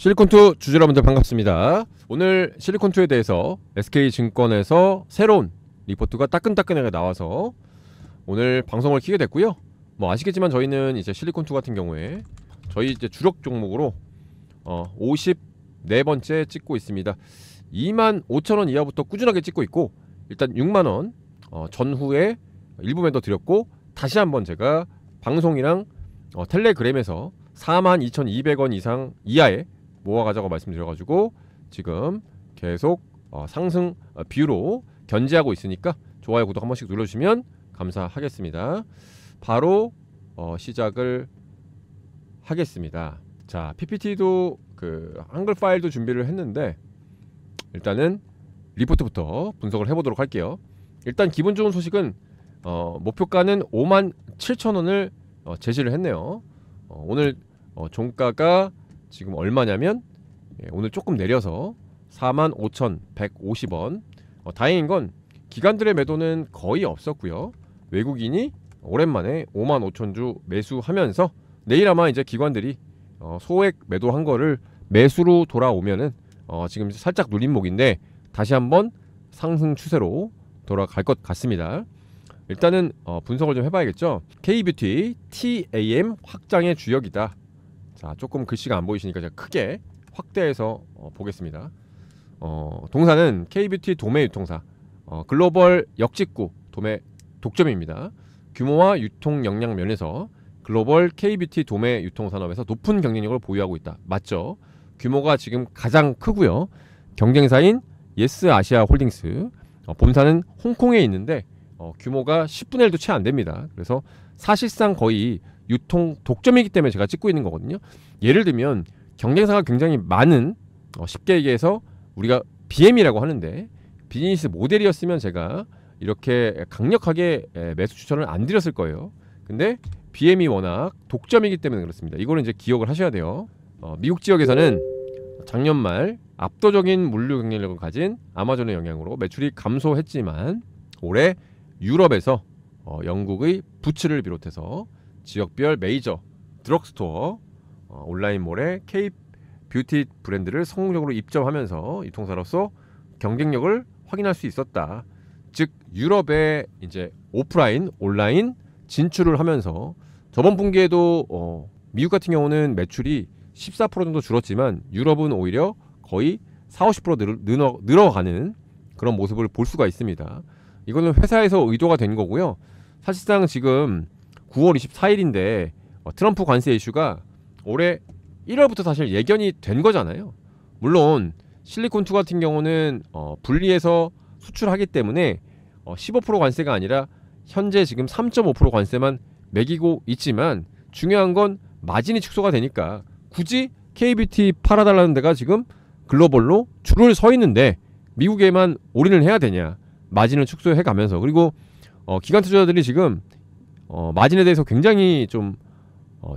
실리콘투 주주 여러분들 반갑습니다. 오늘 실리콘투에 대해서 SK증권에서 새로운 리포트가 따끈따끈하게 나와서 오늘 방송을 키게 됐고요. 뭐 아시겠지만 저희는 이제 실리콘투 같은 경우에 저희 이제 주력 종목으로 54번째 찍고 있습니다. 25,000원 이하부터 꾸준하게 찍고 있고, 일단 6만원 전후에 일부 매도 드렸고, 다시 한번 제가 방송이랑 텔레그램에서 42,200원 이상 이하에 모아가자고 말씀드려가지고 지금 계속 상승 뷰로 견제하고 있으니까 좋아요 구독 한 번씩 눌러주시면 감사하겠습니다. 바로 시작을 하겠습니다. 자, PPT도 그 한글 파일도 준비를 했는데 일단은 리포트부터 분석을 해보도록 할게요. 일단 기분 좋은 소식은 목표가는 57,000원을 제시를 했네요. 오늘 종가가 지금 얼마냐면 오늘 조금 내려서 45,150원. 다행인 건 기관들의 매도는 거의 없었고요. 외국인이 오랜만에 55,000주 매수하면서 내일 아마 이제 기관들이 소액 매도한 거를 매수로 돌아오면은 지금 살짝 눌림목인데 다시 한번 상승 추세로 돌아갈 것 같습니다. 일단은 분석을 좀 해봐야겠죠. K뷰티 TAM 확장의 주역이다. 자, 조금 글씨가 안 보이시니까 제가 크게 확대해서 보겠습니다. 동사는 K뷰티 도매 유통사, 글로벌 역직구 도매 독점입니다. 규모와 유통 역량 면에서 글로벌 K뷰티 도매 유통 산업에서 높은 경쟁력을 보유하고 있다. 맞죠? 규모가 지금 가장 크고요. 경쟁사인 예스 아시아 홀딩스, 본사는 홍콩에 있는데 규모가 10분의 1도 채 안 됩니다. 그래서 사실상 거의 유통 독점이기 때문에 제가 찍고 있는 거거든요. 예를 들면 경쟁사가 굉장히 많은, 쉽게 얘기해서 우리가 BM이라고 하는데 비즈니스 모델이었으면 제가 이렇게 강력하게 매수 추천을 안 드렸을 거예요. 근데 BM이 워낙 독점이기 때문에 그렇습니다. 이거는 이제 기억을 하셔야 돼요. 미국 지역에서는 작년 말 압도적인 물류 경쟁력을 가진 아마존의 영향으로 매출이 감소했지만 올해 유럽에서 영국의 부츠를 비롯해서 지역별 메이저 드럭스토어, 온라인몰에 K뷰티 브랜드를 성공적으로 입점하면서 유통사로서 경쟁력을 확인할 수 있었다. 즉 유럽에 이제 오프라인, 온라인 진출을 하면서 저번 분기에도 미국 같은 경우는 매출이 14% 정도 줄었지만 유럽은 오히려 거의 40-50% 늘어가는 그런 모습을 볼 수가 있습니다. 이거는 회사에서 의도가 된 거고요. 사실상 지금 9월 24일인데 트럼프 관세 이슈가 올해 1월부터 사실 예견이 된 거잖아요. 물론 실리콘투 같은 경우는 분리해서 수출하기 때문에 15% 관세가 아니라 현재 지금 3.5% 관세만 매기고 있지만 중요한 건 마진이 축소가 되니까 굳이 K뷰티 팔아달라는 데가 지금 글로벌로 줄을 서 있는데 미국에만 올인을 해야 되냐, 마진을 축소해 가면서. 그리고 기관 투자자들이 지금 마진에 대해서 굉장히 좀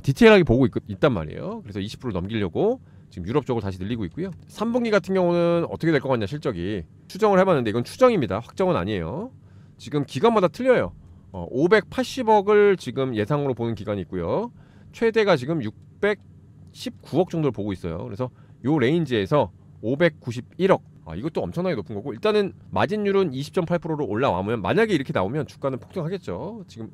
디테일하게 보고 있단 말이에요. 그래서 20% 넘기려고 지금 유럽 쪽을 다시 늘리고 있고요. 3분기 같은 경우는 어떻게 될 것 같냐, 실적이 추정을 해봤는데 이건 추정입니다. 확정은 아니에요. 지금 기관마다 틀려요. 580억을 지금 예상으로 보는 기관이 있고요. 최대가 지금 619억 정도를 보고 있어요. 그래서 요 레인지에서 591억, 이것도 엄청나게 높은 거고, 일단은 마진율은 20.8%로 올라와면, 만약에 이렇게 나오면 주가는 폭등하겠죠. 지금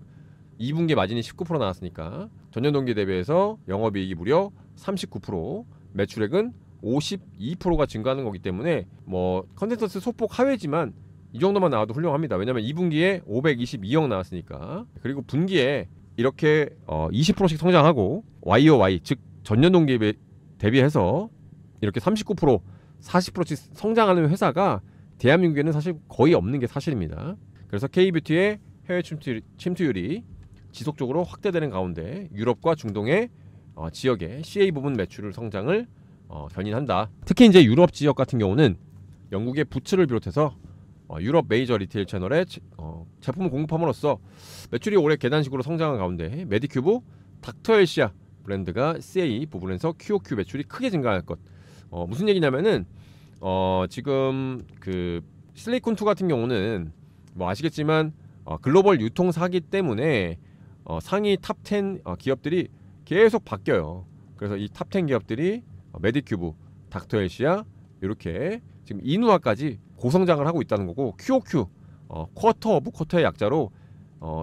2분기 마진이 19% 나왔으니까 전년 동기 대비해서 영업이익이 무려 39%, 매출액은 52%가 증가하는 거기 때문에 뭐 컨센서스 소폭 하회지만 이 정도만 나와도 훌륭합니다. 왜냐면 2분기에 522억 나왔으니까. 그리고 분기에 이렇게 20%씩 성장하고 YOY, 즉 전년 동기 대비해서 이렇게 39%, 40%씩 성장하는 회사가 대한민국에는 사실 거의 없는 게 사실입니다. 그래서 K뷰티의 해외 침투율이 지속적으로 확대되는 가운데 유럽과 중동의 지역의 CA 부분 매출 성장을 견인한다. 특히 이제 유럽 지역 같은 경우는 영국의 부츠를 비롯해서 유럽 메이저 리테일 채널에 제품을 공급함으로써 매출이 올해 계단식으로 성장한 가운데 메디큐브, 닥터엘시아 브랜드가 CA 부분에서 QOQ 매출이 크게 증가할 것. 무슨 얘기냐면은 지금 그 실리콘투 같은 경우는 뭐 아시겠지만 글로벌 유통사기 때문에 상위 탑10 기업들이 계속 바뀌어요. 그래서 이 탑10 기업들이 메디큐브, 닥터엘시아 이렇게 지금 이누아까지 고성장을 하고 있다는 거고, QOQ 쿼터 오브 쿼터의 약자로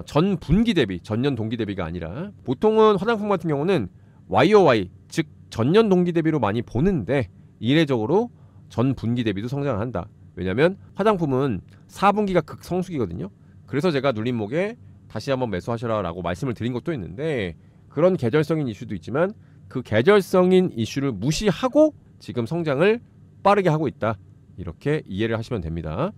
전 분기 대비, 전년 동기 대비가 아니라, 보통은 화장품 같은 경우는 YOY 즉 전년 동기 대비로 많이 보는데 이례적으로 전 분기 대비도 성장을 한다. 왜냐면 화장품은 4분기가 극성수기거든요. 그래서 제가 눌림목에 다시 한번 매수하셔라 라고 말씀을 드린 것도 있는데, 그런 계절성인 이슈도 있지만 그 계절성인 이슈를 무시하고 지금 성장을 빠르게 하고 있다, 이렇게 이해를 하시면 됩니다.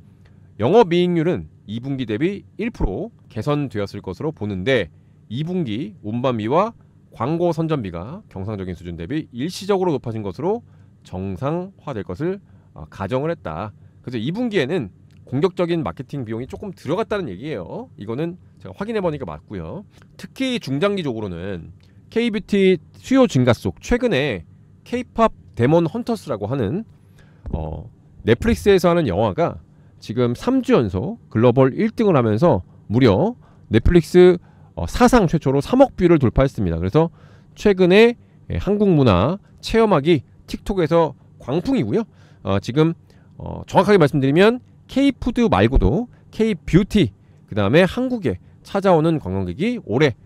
영업이익률은 2분기 대비 1% 개선되었을 것으로 보는데, 2분기 운반비와 광고 선전비가 경상적인 수준 대비 일시적으로 높아진 것으로 정상화될 것을 가정을 했다. 그래서 2분기에는 공격적인 마케팅 비용이 조금 들어갔다는 얘기예요. 이거는 제가 확인해 보니까 맞고요. 특히 중장기적으로는 K뷰티 수요 증가 속 최근에 K-팝 데몬 헌터스라고 하는 넷플릭스에서 하는 영화가 지금 3주 연속 글로벌 1등을 하면서 무려 넷플릭스 사상 최초로 3억 뷰를 돌파했습니다. 그래서 최근에 한국 문화 체험하기 틱톡에서 광풍이고요. 지금 정확하게 말씀드리면 K푸드 말고도 K뷰티, 그 다음에 한국에 찾아오는 관광객이 올해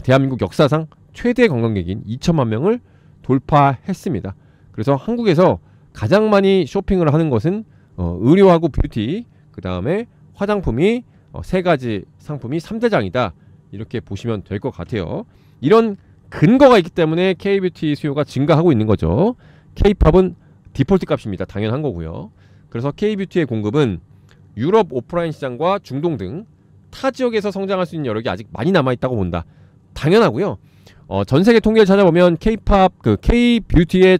대한민국 역사상 최대 관광객인 2천만 명을 돌파했습니다. 그래서 한국에서 가장 많이 쇼핑을 하는 것은 의료하고 뷰티, 그 다음에 화장품이 세 가지 상품이 3대장이다, 이렇게 보시면 될 것 같아요. 이런 근거가 있기 때문에 K뷰티 수요가 증가하고 있는 거죠. K팝은 디폴트 값입니다. 당연한 거고요. 그래서 K뷰티의 공급은 유럽 오프라인 시장과 중동 등 타 지역에서 성장할 수 있는 여력이 아직 많이 남아있다고 본다. 당연하고요. 전 세계 통계를 찾아보면 K팝, K뷰티의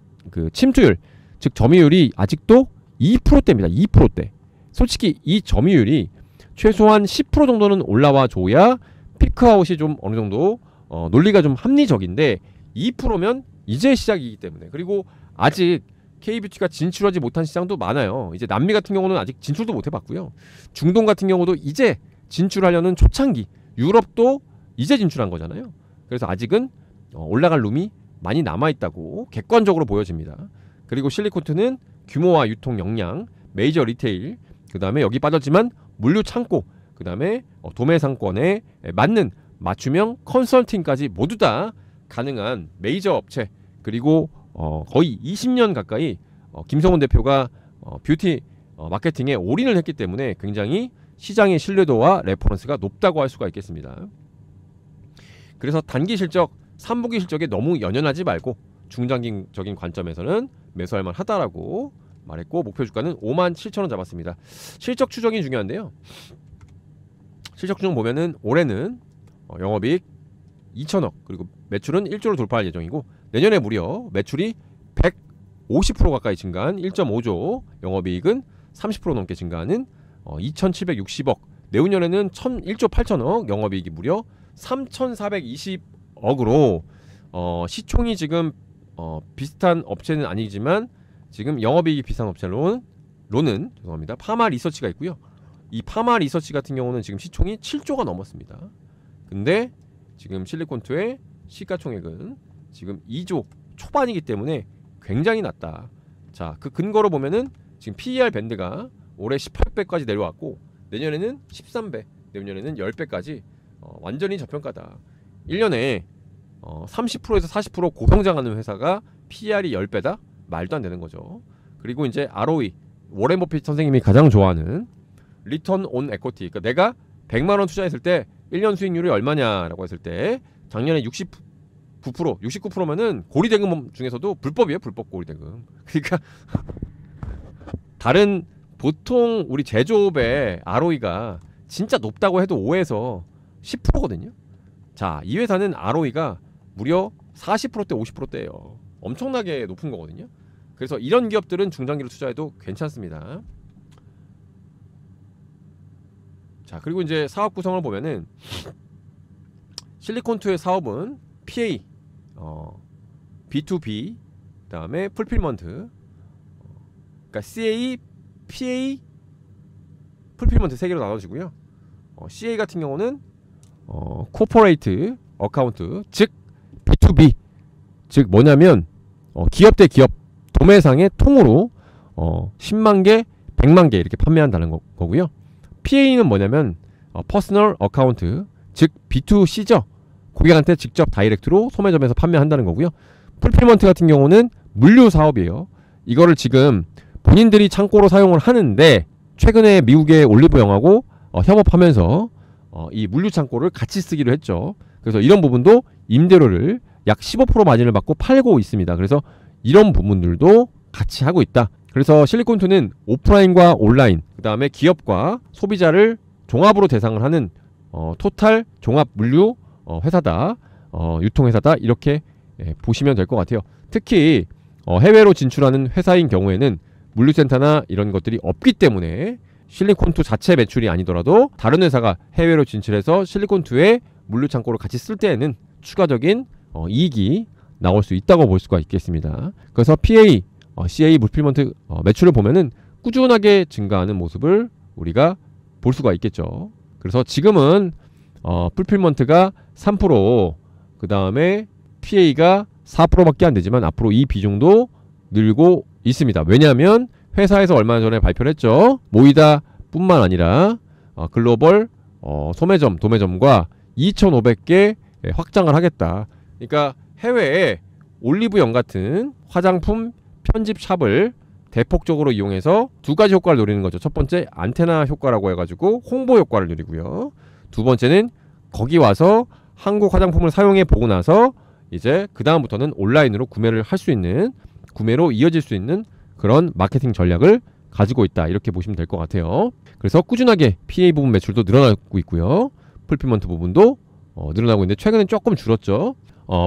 침투율, 즉 점유율이 아직도 2%대입니다. 2%대. 솔직히 이 점유율이 최소한 10% 정도는 올라와 줘야 피크아웃이 좀 어느 정도 논리가 좀 합리적인데, 2%면 이제 시작이기 때문에, 그리고 아직 K뷰티가 진출하지 못한 시장도 많아요. 이제 남미 같은 경우는 아직 진출도 못 해봤고요. 중동 같은 경우도 이제 진출하려는 초창기, 유럽도 이제 진출한 거잖아요. 그래서 아직은 올라갈 룸이 많이 남아있다고 객관적으로 보여집니다. 그리고 실리콘트는 규모와 유통 역량, 메이저 리테일, 그 다음에 여기 빠졌지만 물류 창고, 그 다음에 도매 상권에 맞는 맞춤형 컨설팅까지 모두 다 가능한 메이저 업체, 그리고 거의 20년 가까이 김성훈 대표가 뷰티 마케팅에 올인을 했기 때문에 굉장히 시장의 신뢰도와 레퍼런스가 높다고 할 수가 있겠습니다. 그래서 단기 실적, 3분기 실적에 너무 연연하지 말고 중장기적인 관점에서는 매수할 만하다라고 말했고, 목표 주가는 57,000원 잡았습니다. 실적 추정이 중요한데요. 실적 추정 보면은 올해는 영업이익 2천억, 그리고 매출은 1조를 돌파할 예정이고, 내년에 무려 매출이 150% 가까이 증가한 1.5조, 영업이익은 30% 넘게 증가하는 2,760억, 내후년에는 1조 8천억, 영업이익이 무려 3,420억으로 시총이 지금 비슷한 업체는 아니지만 지금 영업이익이 비슷한 업체로는 죄송합니다, 파마 리서치가 있고요. 이 파마 리서치 같은 경우는 지금 시총이 7조가 넘었습니다. 근데 지금 실리콘트의 시가총액은 지금 2조 초반이기 때문에 굉장히 낮다. 자, 그 근거로 보면은 지금 PER 밴드가 올해 18배까지 내려왔고, 내년에는 13배, 내년에는 10배까지 완전히 저평가다. 1년에 30%에서 40% 고성장하는 회사가 PER이 10배다? 말도 안 되는 거죠. 그리고 이제 ROE, 워렌 버핏 선생님이 가장 좋아하는 리턴 온 에쿼티, 그러니까 내가 100만 원 투자했을 때 1년 수익률이 얼마냐라고 했을 때 작년에 69%면은 고리대금 중에서도 불법이에요. 불법 고리대금. 그러니까 다른 보통 우리 제조업의 ROE가 진짜 높다고 해도 5에서 10%거든요. 자, 이 회사는 ROE가 무려 40%대 50%대예요. 엄청나게 높은 거거든요. 그래서 이런 기업들은 중장기로 투자해도 괜찮습니다. 자, 그리고 이제 사업 구성을 보면은 실리콘투의 사업은 PA, B2B, 그다음에 풀필먼트, 그러니까 CA, PA, 풀필먼트 세 개로 나눠지고요. CA 같은 경우는 코퍼레이트 어카운트, 즉 B2B, 즉 뭐냐면 기업 대 기업 도매상의 통으로 10만 개, 100만 개 이렇게 판매한다는 거고요. PA는 뭐냐면 퍼스널 어카운트, 즉 B2C죠. 고객한테 직접 다이렉트로 소매점에서 판매한다는 거고요. 풀필먼트 같은 경우는 물류 사업이에요. 이거를 지금 본인들이 창고로 사용을 하는데 최근에 미국의 올리브영하고 협업하면서 이 물류 창고를 같이 쓰기로 했죠. 그래서 이런 부분도 임대료를 약 15% 마진을 받고 팔고 있습니다. 그래서 이런 부분들도 같이 하고 있다. 그래서 실리콘2는 오프라인과 온라인, 그 다음에 기업과 소비자를 종합으로 대상을 하는 토탈 종합 물류 회사다, 유통회사다, 이렇게 보시면 될 것 같아요. 특히 해외로 진출하는 회사인 경우에는 물류센터나 이런 것들이 없기 때문에 실리콘2 자체 매출이 아니더라도 다른 회사가 해외로 진출해서 실리콘2의 물류창고를 같이 쓸 때에는 추가적인 이익이 나올 수 있다고 볼 수가 있겠습니다. 그래서 PA, CA 물필먼트 매출을 보면은 꾸준하게 증가하는 모습을 우리가 볼 수가 있겠죠. 그래서 지금은 풀필먼트가 3%, 그 다음에 PA가 4%밖에 안 되지만 앞으로 이 비중도 늘고 있습니다. 왜냐하면 회사에서 얼마 전에 발표를 했죠. 모이다 뿐만 아니라 글로벌 소매점, 도매점과 2,500개 확장을 하겠다. 그러니까 해외에 올리브영 같은 화장품 편집샵을 대폭적으로 이용해서 두 가지 효과를 노리는 거죠. 첫 번째, 안테나 효과라고 해가지고 홍보 효과를 누리고요. 두 번째는 거기 와서 한국 화장품을 사용해 보고 나서 이제 그 다음부터는 온라인으로 구매를 할 수 있는, 구매로 이어질 수 있는 그런 마케팅 전략을 가지고 있다, 이렇게 보시면 될 것 같아요. 그래서 꾸준하게 PA 부분 매출도 늘어나고 있고요. 풀필먼트 부분도 늘어나고 있는데 최근엔 조금 줄었죠.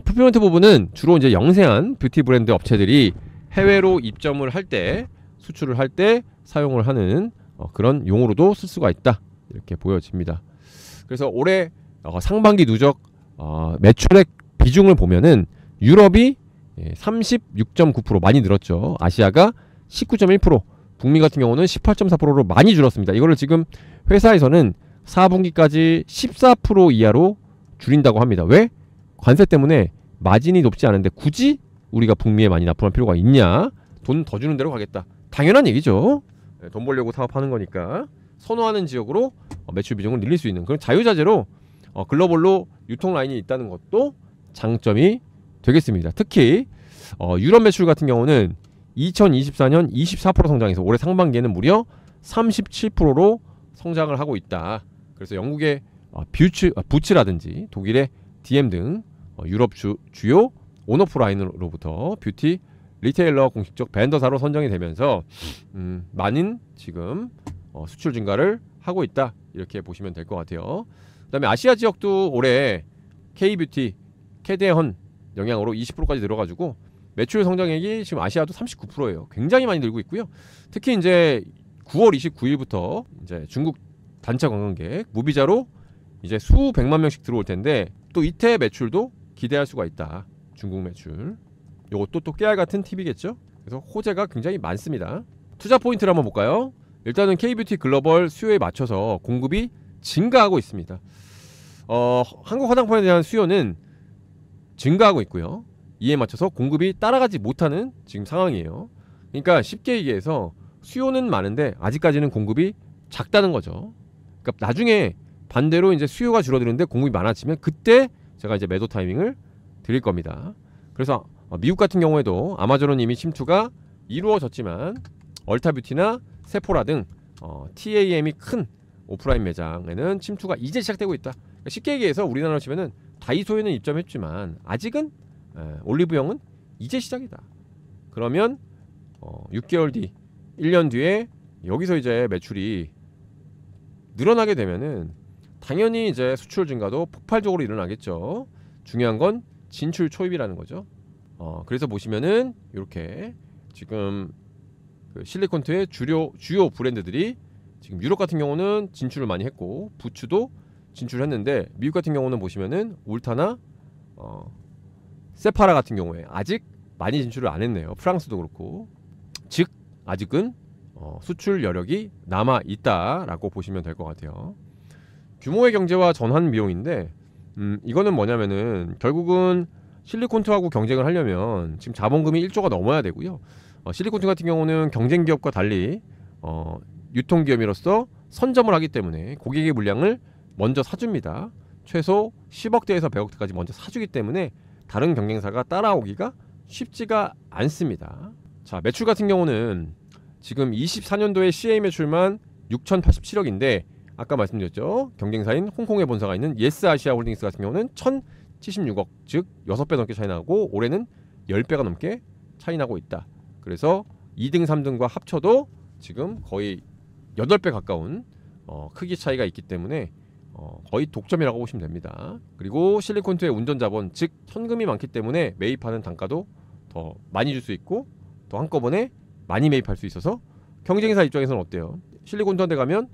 풀필먼트 부분은 주로 이제 영세한 뷰티 브랜드 업체들이 해외로 입점을 할 때, 수출을 할 때 사용을 하는 그런 용어로도 쓸 수가 있다, 이렇게 보여집니다. 그래서 올해 상반기 누적 매출액 비중을 보면은 유럽이 36.9% 많이 늘었죠. 아시아가 19.1%, 북미 같은 경우는 18.4%로 많이 줄었습니다. 이거를 지금 회사에서는 4분기까지 14% 이하로 줄인다고 합니다. 왜? 관세 때문에 마진이 높지 않은데 굳이 우리가 북미에 많이 납품할 필요가 있냐? 돈 더 주는 대로 가겠다. 당연한 얘기죠. 돈 벌려고 사업하는 거니까. 선호하는 지역으로 매출 비중을 늘릴 수 있는 그런 자유자재로 글로벌로 유통 라인이 있다는 것도 장점이 되겠습니다. 특히 유럽 매출 같은 경우는 2024년 24% 성장해서 올해 상반기에는 무려 37%로 성장을 하고 있다. 그래서 영국의 부츠라든지 독일의 DM 등 유럽 주요 온오프라인으로부터 뷰티 리테일러 공식적 벤더사로 선정이 되면서 많은 지금 수출 증가를 하고 있다, 이렇게 보시면 될 것 같아요. 그 다음에 아시아 지역도 올해 K뷰티, 캐대헌 영향으로 20%까지 늘어가지고 매출 성장액이 지금 아시아도 39%예요. 굉장히 많이 늘고 있고요. 특히 이제 9월 29일부터 이제 중국 단체 관광객 무비자로 이제 수백만 명씩 들어올 텐데 또 이때 매출도 기대할 수가 있다. 중국 매출. 요것도 또 깨알 같은 팁이겠죠. 그래서 호재가 굉장히 많습니다. 투자 포인트를 한번 볼까요? 일단은 K뷰티 글로벌 수요에 맞춰서 공급이 증가하고 있습니다. 한국 화장품에 대한 수요는 증가하고 있고요. 이에 맞춰서 공급이 따라가지 못하는 지금 상황이에요. 그러니까 쉽게 얘기해서 수요는 많은데 아직까지는 공급이 작다는 거죠. 그러니까 나중에 반대로 이제 수요가 줄어드는데 공급이 많아지면 그때 제가 이제 매도 타이밍을 드릴 겁니다. 그래서 미국 같은 경우에도 아마존은 이미 침투가 이루어졌지만 얼타뷰티나 세포라 등 TAM이 큰 오프라인 매장에는 침투가 이제 시작되고 있다. 그러니까 쉽게 얘기해서 우리나라로 치면은 다이소에는 입점했지만 아직은 올리브영은 이제 시작이다. 그러면 6개월 뒤, 1년 뒤에 여기서 이제 매출이 늘어나게 되면은 당연히 이제 수출 증가도 폭발적으로 일어나겠죠. 중요한 건 진출 초입이라는 거죠. 그래서 보시면은 이렇게 지금 그 실리콘트의 주요 브랜드들이 지금 유럽 같은 경우는 진출을 많이 했고 부츠도 진출했는데 미국 같은 경우는 보시면은 울타나 세파라 같은 경우에 아직 많이 진출을 안 했네요. 프랑스도 그렇고. 즉 아직은 수출 여력이 남아 있다라고 보시면 될 것 같아요. 규모의 경제와 전환 비용인데 이거는 뭐냐면은 결국은 실리콘트하고 경쟁을 하려면 지금 자본금이 1조가 넘어야 되고요. 실리콘트 같은 경우는 경쟁 기업과 달리 유통기업으로서 선점을 하기 때문에 고객의 물량을 먼저 사줍니다. 최소 10억대에서 100억대까지 먼저 사주기 때문에 다른 경쟁사가 따라오기가 쉽지가 않습니다. 자, 매출 같은 경우는 지금 24년도에 CA 매출만 6,087억인데 아까 말씀드렸죠. 경쟁사인 홍콩에 본사가 있는 예스아시아 홀딩스 같은 경우는 1,076억, 즉 6배 넘게 차이 나고 올해는 10배가 넘게 차이 나고 있다. 그래서 2등, 3등과 합쳐도 지금 거의 8배 가까운 크기 차이가 있기 때문에 거의 독점이라고 보시면 됩니다. 그리고 실리콘트의 운전자본, 즉 현금이 많기 때문에 매입하는 단가도 더 많이 줄 수 있고 더 한꺼번에 많이 매입할 수 있어서 경쟁사 입장에서는 어때요? 실리콘트한테 가면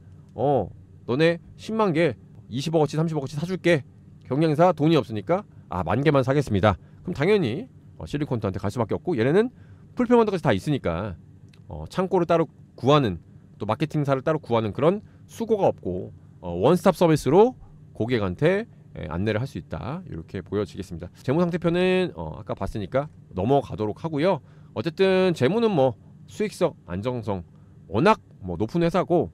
너네 10만 개 20억어치 30억어치 사줄게. 경쟁사 돈이 없으니까 10,000개만 사겠습니다. 그럼 당연히 실리콘트한테 갈 수밖에 없고, 얘네는 풀페먼트까지 다 있으니까 창고를 따로 구하는, 또 마케팅사를 따로 구하는 그런 수고가 없고 원스톱 서비스로 고객한테 안내를 할 수 있다. 이렇게 보여지겠습니다. 재무상태표는 아까 봤으니까 넘어가도록 하고요. 어쨌든 재무는 수익성, 안정성 워낙 높은 회사고,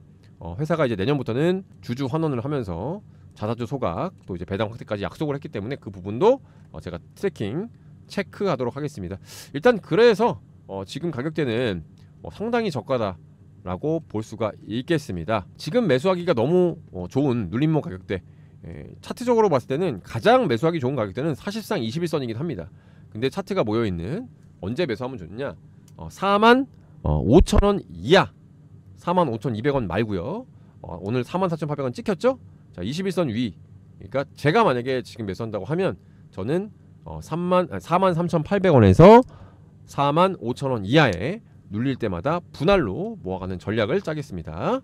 회사가 이제 내년부터는 주주 환원을 하면서 자사주 소각, 또 이제 배당 확대까지 약속을 했기 때문에 그 부분도 제가 트래킹 체크하도록 하겠습니다. 일단 그래서 지금 가격대는 상당히 저가다라고 볼 수가 있겠습니다. 지금 매수하기가 너무 좋은 눌림목 가격대, 차트적으로 봤을 때는 가장 매수하기 좋은 가격대는 사실상 21선이긴 합니다. 근데 차트가 모여있는 언제 매수하면 좋느냐, 45,000원 이하, 45,200원 말고요. 오늘 44,800원 찍혔죠? 자, 21선 위. 그러니까 제가 만약에 지금 매수한다고 하면 저는 43,800원에서 45,000원 이하에 눌릴 때마다 분할로 모아가는 전략을 짜겠습니다.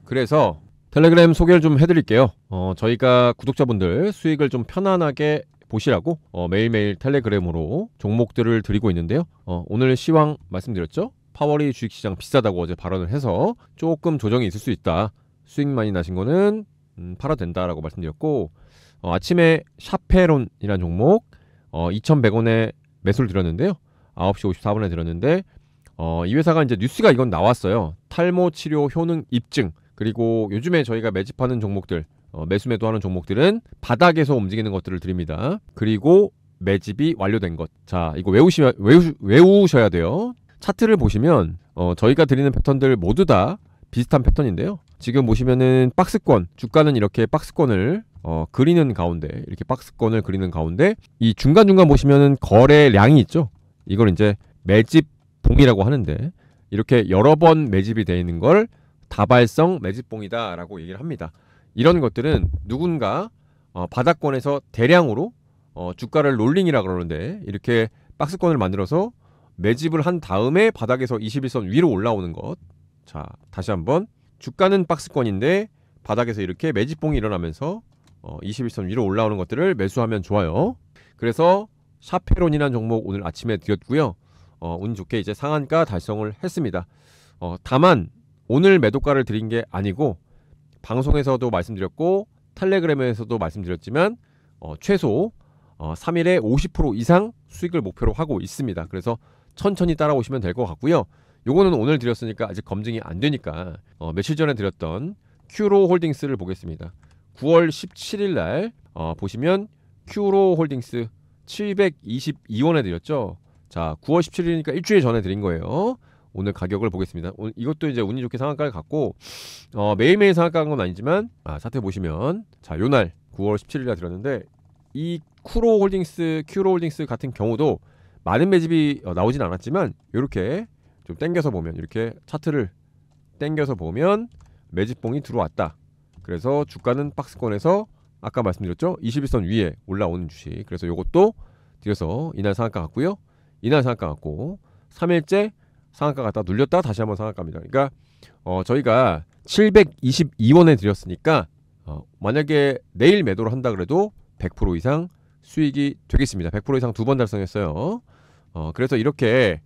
그래서 텔레그램 소개를 좀 해드릴게요. 저희가 구독자분들 수익을 좀 편안하게 보시라고 매일매일 텔레그램으로 종목들을 드리고 있는데요. 오늘 시황 말씀드렸죠? 파월이 주식시장 비싸다고 어제 발언을 해서 조금 조정이 있을 수 있다. 수익 많이 나신 거는 팔아도 된다라고 말씀드렸고, 아침에 샤페론이라는 종목 2,100원에 매수를 드렸는데요. 9시 54분에 드렸는데 이 회사가 이제 뉴스가 이건 나왔어요. 탈모 치료 효능 입증. 그리고 요즘에 저희가 매집하는 종목들, 매수 매도하는 종목들은 바닥에서 움직이는 것들을 드립니다. 그리고 매집이 완료된 것. 자, 이거 외우셔야 돼요. 차트를 보시면 저희가 드리는 패턴들 모두 다 비슷한 패턴인데요. 지금 보시면은 박스권, 주가는 이렇게 박스권을 그리는 가운데, 이렇게 박스권을 그리는 가운데 이 중간중간 보시면은 거래량이 있죠. 이걸 이제 매집봉이라고 하는데, 이렇게 여러 번 매집이 되어 있는 걸 다발성 매집봉이다 라고 얘기를 합니다. 이런 것들은 누군가 바닥권에서 대량으로 주가를 롤링이라 그러는데, 이렇게 박스권을 만들어서 매집을 한 다음에 바닥에서 21선 위로 올라오는 것. 자, 다시 한번, 주가는 박스권인데 바닥에서 이렇게 매집봉이 일어나면서 21선 위로 올라오는 것들을 매수하면 좋아요. 그래서 샤페론이라는 종목 오늘 아침에 드렸고요. 운 좋게 이제 상한가 달성을 했습니다. 다만 오늘 매도가를 드린 게 아니고, 방송에서도 말씀드렸고 텔레그램에서도 말씀드렸지만 최소 3일에 50% 이상 수익을 목표로 하고 있습니다. 그래서 천천히 따라오시면 될 것 같고요. 요거는 오늘 드렸으니까 아직 검증이 안 되니까 며칠 전에 드렸던 큐로 홀딩스를 보겠습니다. 9월 17일 날 보시면 큐로 홀딩스 722원에 드렸죠. 자, 9월 17일이니까 일주일 전에 드린 거예요. 오늘 가격을 보겠습니다. 이것도 이제 운이 좋게 상한가를 갔고, 매일매일 상한가 간 건 아니지만 차트 보시면, 자, 요날 9월 17일 날 드렸는데, 이 큐로 홀딩스 같은 경우도 많은 매집이 나오진 않았지만, 이렇게 좀 당겨서 보면, 이렇게 차트를 당겨서 보면 매집봉이 들어왔다. 그래서 주가는 박스권에서 아까 말씀드렸죠, 21선 위에 올라오는 주식. 그래서 요것도 드려서 이날 상한가 갔고요, 이날 상한가 갔고, 3일째 상한가 갔다 눌렸다 다시 한번 상한가입니다. 그러니까 저희가 722원에 드렸으니까 만약에 내일 매도를 한다 그래도 100% 이상 수익이 되겠습니다. 100% 이상 2번 달성했어요. 그래서 이렇게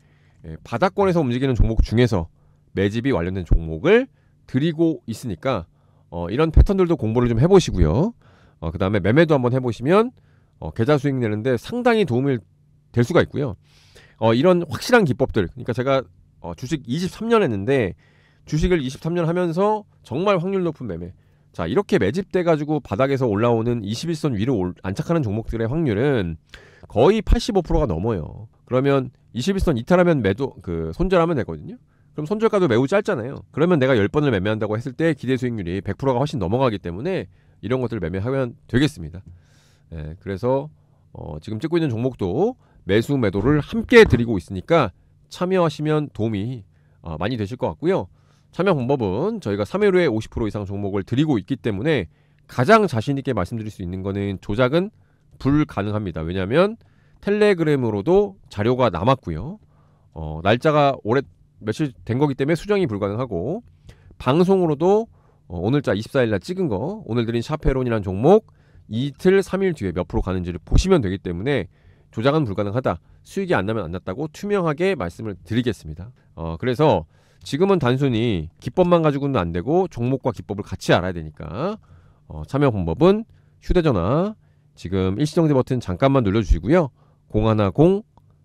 바닥권에서 움직이는 종목 중에서 매집이 완료된 종목을 드리고 있으니까 이런 패턴들도 공부를 좀 해보시고요. 그 다음에 매매도 한번 해보시면 계좌 수익 내는데 상당히 도움이 될 수가 있고요. 이런 확실한 기법들, 그러니까 제가 주식 23년 했는데 주식을 23년 하면서 정말 확률 높은 매매, 자 이렇게 매집돼 가지고 바닥에서 올라오는 21선 위로 안착하는 종목들의 확률은 거의 85%가 넘어요. 그러면 21선 이탈하면 매도 손절하면 되거든요. 그럼 손절가도 매우 짧잖아요. 그러면 내가 10번을 매매한다고 했을 때 기대 수익률이 100%가 훨씬 넘어가기 때문에 이런 것들을 매매하면 되겠습니다. 예, 그래서 지금 찍고 있는 종목도 매수 매도를 함께 드리고 있으니까 참여하시면 도움이 많이 되실 것 같고요. 참여 방법은 저희가 3일 후에 50% 이상 종목을 드리고 있기 때문에 가장 자신 있게 말씀드릴 수 있는 거는 조작은 불가능합니다. 왜냐하면 텔레그램으로도 자료가 남았고요. 날짜가 올해 며칠 된 거기 때문에 수정이 불가능하고, 방송으로도 오늘자 24일날 찍은 거, 오늘 드린 샤페론이라는 종목 이틀 3일 뒤에 몇 프로 가는지를 보시면 되기 때문에 조작은 불가능하다, 수익이 안 나면 안 났다고 투명하게 말씀을 드리겠습니다. 그래서 지금은 단순히 기법만 가지고는 안 되고 종목과 기법을 같이 알아야 되니까 참여 방법은 휴대전화 지금 일시정지 버튼 잠깐만 눌러주시고요.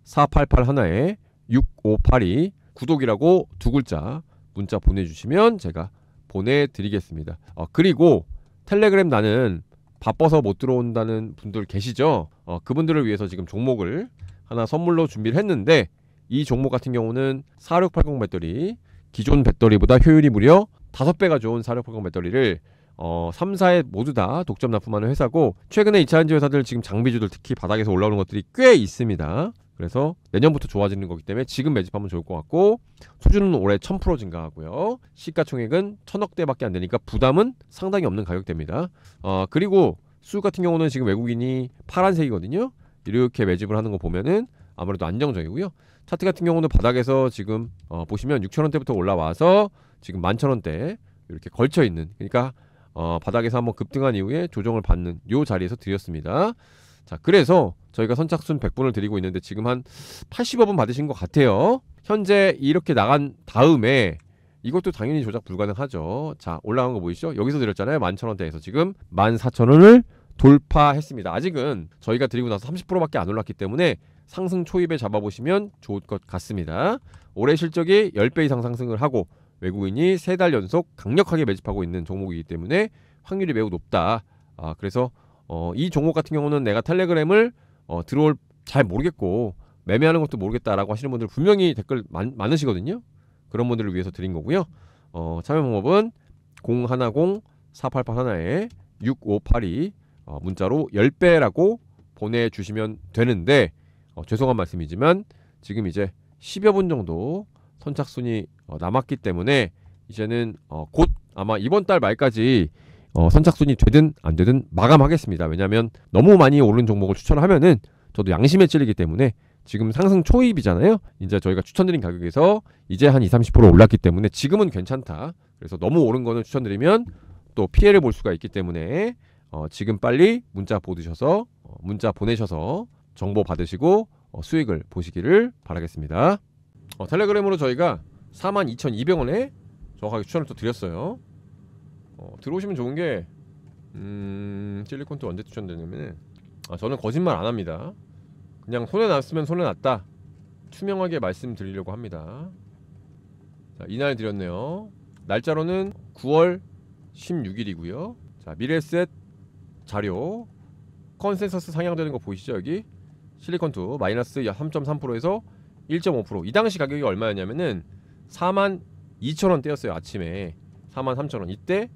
010-4881-6582 구독이라고 두 글자 문자 보내주시면 제가 보내드리겠습니다. 그리고 텔레그램 나는 바빠서 못 들어온다는 분들 계시죠? 그분들을 위해서 지금 종목을 하나 선물로 준비를 했는데, 이 종목 같은 경우는 4680 배터리, 기존 배터리보다 효율이 무려 5배가 좋은 4680 배터리를 3사에 모두 다 독점 납품하는 회사고, 최근에 2차전지 회사들 지금 장비주들 특히 바닥에서 올라오는 것들이 꽤 있습니다. 그래서 내년부터 좋아지는 거기 때문에 지금 매집하면 좋을 것 같고, 수주는 올해 1000% 증가하고요. 시가총액은 1000억대밖에 안 되니까 부담은 상당히 없는 가격대입니다. 그리고 수 같은 경우는 지금 외국인이 파란색이거든요. 이렇게 매집을 하는 거 보면은 아무래도 안정적이고요. 차트 같은 경우는 바닥에서 지금 보시면 6,000원대부터 올라와서 지금 11,000원대 이렇게 걸쳐 있는, 그러니까 바닥에서 한번 급등한 이후에 조정을 받는 요 자리에서 드렸습니다. 자, 그래서 저희가 선착순 100분을 드리고 있는데 지금 한 80여 분 받으신 것 같아요. 현재 이렇게 나간 다음에 이것도 당연히 조작 불가능하죠. 자, 올라간 거 보이시죠? 여기서 드렸잖아요. 11,000원대에서 지금 14,000원을 돌파했습니다. 아직은 저희가 드리고 나서 30%밖에 안 올랐기 때문에 상승 초입에 잡아보시면 좋을 것 같습니다. 올해 실적이 10배 이상 상승을 하고 외국인이 3달 연속 강력하게 매집하고 있는 종목이기 때문에 확률이 매우 높다. 그래서 이 종목 같은 경우는 내가 텔레그램을 들어올 잘 모르겠고 매매하는 것도 모르겠다라고 하시는 분들 분명히 댓글 많으시거든요. 그런 분들을 위해서 드린 거고요. 참여 방법은 010-4881-6582 문자로 10배라고 보내주시면 되는데, 죄송한 말씀이지만 지금 이제 10여 분 정도 선착순이 남았기 때문에 이제는 곧 아마 이번 달 말까지 선착순이 되든 안 되든 마감하겠습니다. 왜냐하면 너무 많이 오른 종목을 추천하면은 저도 양심에 찔리기 때문에, 지금 상승 초입이잖아요. 이제 저희가 추천드린 가격에서 이제 한 20-30% 올랐기 때문에 지금은 괜찮다. 그래서 너무 오른 거는 추천드리면 또 피해를 볼 수가 있기 때문에 지금 빨리 문자 보내셔서 정보 받으시고 수익을 보시기를 바라겠습니다. 텔레그램으로 저희가 42,200원에 정확하게 추천을 또 드렸어요. 들어오시면 좋은 게 실리콘도 언제 추천되냐면 저는 거짓말 안 합니다. 그냥 손에 났으면 손에 났다, 투명하게 말씀드리려고 합니다. 자, 이날 드렸네요. 날짜로는 9월 16일이고요 자, 미래에셋 자료 컨센서스 상향되는 거 보이시죠? 여기 실리콘2 마이너스 3.3%에서 1.5%. 이 당시 가격이 얼마였냐면은 42,000원대였어요. 아침에 43,000원. 이때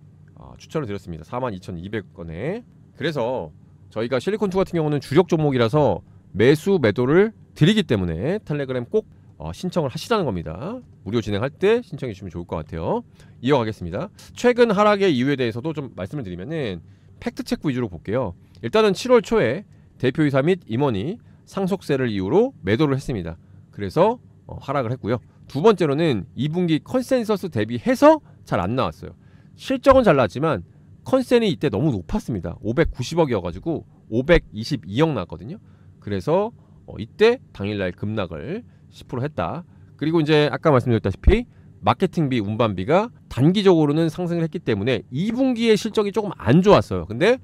추천을 드렸습니다. 42,200원에. 그래서 저희가 실리콘2 같은 경우는 주력 종목이라서 매수 매도를 드리기 때문에 텔레그램 꼭 신청을 하시라는 겁니다. 무료 진행할 때 신청해 주시면 좋을 것 같아요. 이어가겠습니다. 최근 하락의 이유에 대해서도 좀 말씀을 드리면은 팩트체크 위주로 볼게요. 일단은 7월 초에 대표이사 및 임원이 상속세를 이유로 매도를 했습니다. 그래서 하락을 했고요. 두 번째로는 2분기 컨센서스 대비해서 잘 안 나왔어요. 실적은 잘 나왔지만 컨센이 이때 너무 높았습니다. 590억이어가지고 522억 나왔거든요. 그래서 이때 당일날 급락을 10% 했다. 그리고 이제 아까 말씀드렸다시피 마케팅비, 운반비가 단기적으로는 상승을 했기 때문에 2분기의 실적이 조금 안 좋았어요. 근데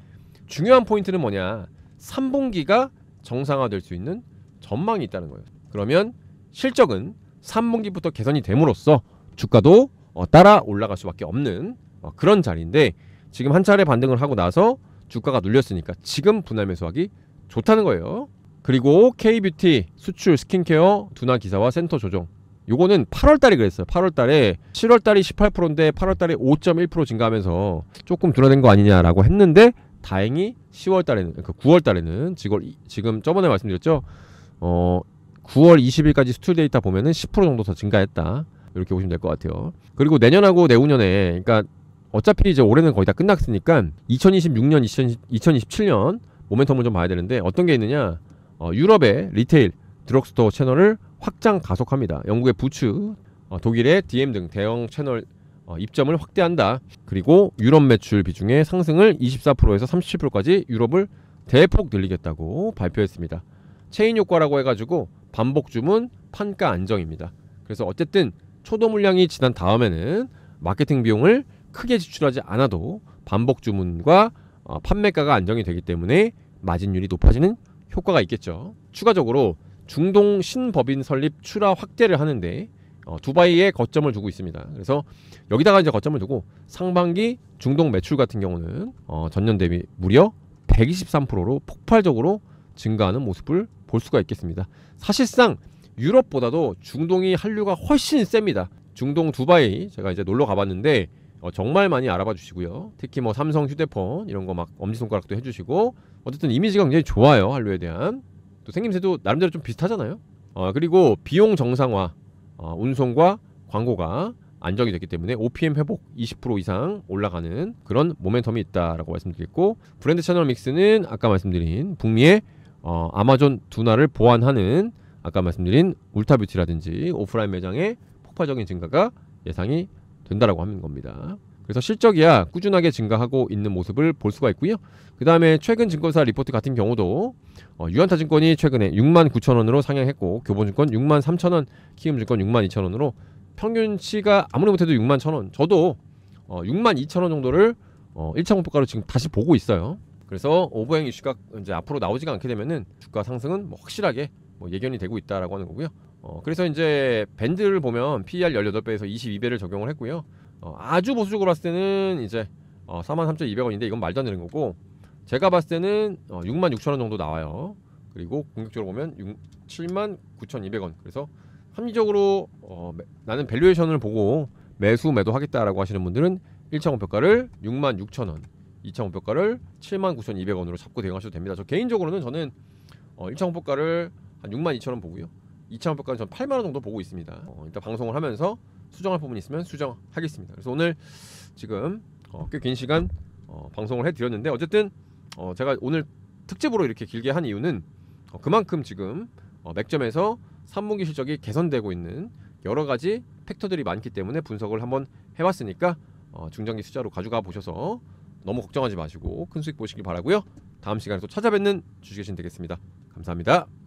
중요한 포인트는 뭐냐, 3분기가 정상화될 수 있는 전망이 있다는 거예요. 그러면 실적은 3분기부터 개선이 됨으로써 주가도 따라 올라갈 수밖에 없는 그런 자리인데, 지금 한 차례 반등을 하고 나서 주가가 눌렸으니까 지금 분할 매수하기 좋다는 거예요. 그리고 K뷰티 수출 스킨케어 둔화 기사와 센터 조정, 요거는 8월달에 그랬어요. 8월달에 7월달이 18%인데 8월달에 5.1% 증가하면서 조금 둔화된 거 아니냐라고 했는데, 다행히 10월달에는, 그러니까 9월달에는 지금 저번에 말씀드렸죠. 9월 20일까지 수출 데이터 보면은 10% 정도 더 증가했다. 이렇게 보시면 될 것 같아요. 그리고 내년하고 내후년에, 그러니까 어차피 이제 올해는 거의 다 끝났으니까 2026년, 2027년 모멘텀을 좀 봐야 되는데, 어떤 게 있느냐? 유럽의 리테일 드럭스토어 채널을 확장 가속합니다. 영국의 부츠, 독일의 DM 등 대형 채널 입점을 확대한다. 그리고 유럽 매출 비중의 상승을 24%에서 37%까지 유럽을 대폭 늘리겠다고 발표했습니다. 체인 효과라고 해가지고 반복 주문, 판가 안정입니다. 그래서 어쨌든 초도 물량이 지난 다음에는 마케팅 비용을 크게 지출하지 않아도 반복 주문과 판매가가 안정이 되기 때문에 마진율이 높아지는 효과가 있겠죠. 추가적으로 중동 신법인 설립 출하 확대를 하는데 두바이에 거점을 두고 있습니다. 그래서 여기다가 이제 거점을 두고 상반기 중동 매출 같은 경우는 전년 대비 무려 123%로 폭발적으로 증가하는 모습을 볼 수가 있겠습니다. 사실상 유럽보다도 중동이 한류가 훨씬 셉니다. 중동 두바이 제가 이제 놀러 가봤는데 정말 많이 알아봐 주시고요. 특히 뭐 삼성 휴대폰 이런 거 막 엄지손가락도 해주시고, 어쨌든 이미지가 굉장히 좋아요. 한류에 대한 또 생김새도 나름대로 좀 비슷하잖아요. 그리고 비용 정상화, 운송과 광고가 안정이 됐기 때문에 OPM 회복 20% 이상 올라가는 그런 모멘텀이 있다라고 말씀드렸고, 브랜드 채널 믹스는 아까 말씀드린 북미의 아마존 둔화를 보완하는 아까 말씀드린 울타뷰티라든지 오프라인 매장의 폭발적인 증가가 예상이 된다라고 하는 겁니다. 그래서 실적이야 꾸준하게 증가하고 있는 모습을 볼 수가 있고요. 그 다음에 최근 증권사 리포트 같은 경우도 유한타증권이 최근에 69,000원으로 상향했고, 교보증권 63,000원, 키움증권 62,000원으로 평균치가 아무리 못해도 61,000원, 저도 62,000원 정도를 1차 목표가로 지금 다시 보고 있어요. 그래서 오버행 이슈가 이제 앞으로 나오지가 않게 되면은 주가 상승은 뭐 확실하게 예견이 되고 있다라고 하는 거고요. 그래서 이제 밴드를 보면 PER 18배에서 22배를 적용을 했고요. 아주 보수적으로 봤을 때는 이제 43,200원인데 이건 말도 안 되는 거고, 제가 봤을 때는 66,000원 정도 나와요. 그리고 공격적으로 보면 79,200원. 그래서 합리적으로 나는 밸류에이션을 보고 매수 매도하겠다라고 하시는 분들은 1차 목표가를 66,000원, 2차 목표가를 79,200원으로 잡고 대응하셔도 됩니다. 저 개인적으로는 저는 1차 목표가를 한 62,000원 보고요. 2차 목표가는 전 8만원 정도 보고 있습니다. 일단 방송을 하면서 수정할 부분이 있으면 수정하겠습니다. 그래서 오늘 지금 꽤 긴 시간 방송을 해드렸는데, 어쨌든 제가 오늘 특집으로 이렇게 길게 한 이유는 그만큼 지금 맥점에서 3분기 실적이 개선되고 있는 여러 가지 팩터들이 많기 때문에 분석을 한번 해봤으니까 중장기 투자로 가져가 보셔서 너무 걱정하지 마시고 큰 수익 보시길 바라고요. 다음 시간에 또 찾아뵙는 주식의 신 되겠습니다. 감사합니다.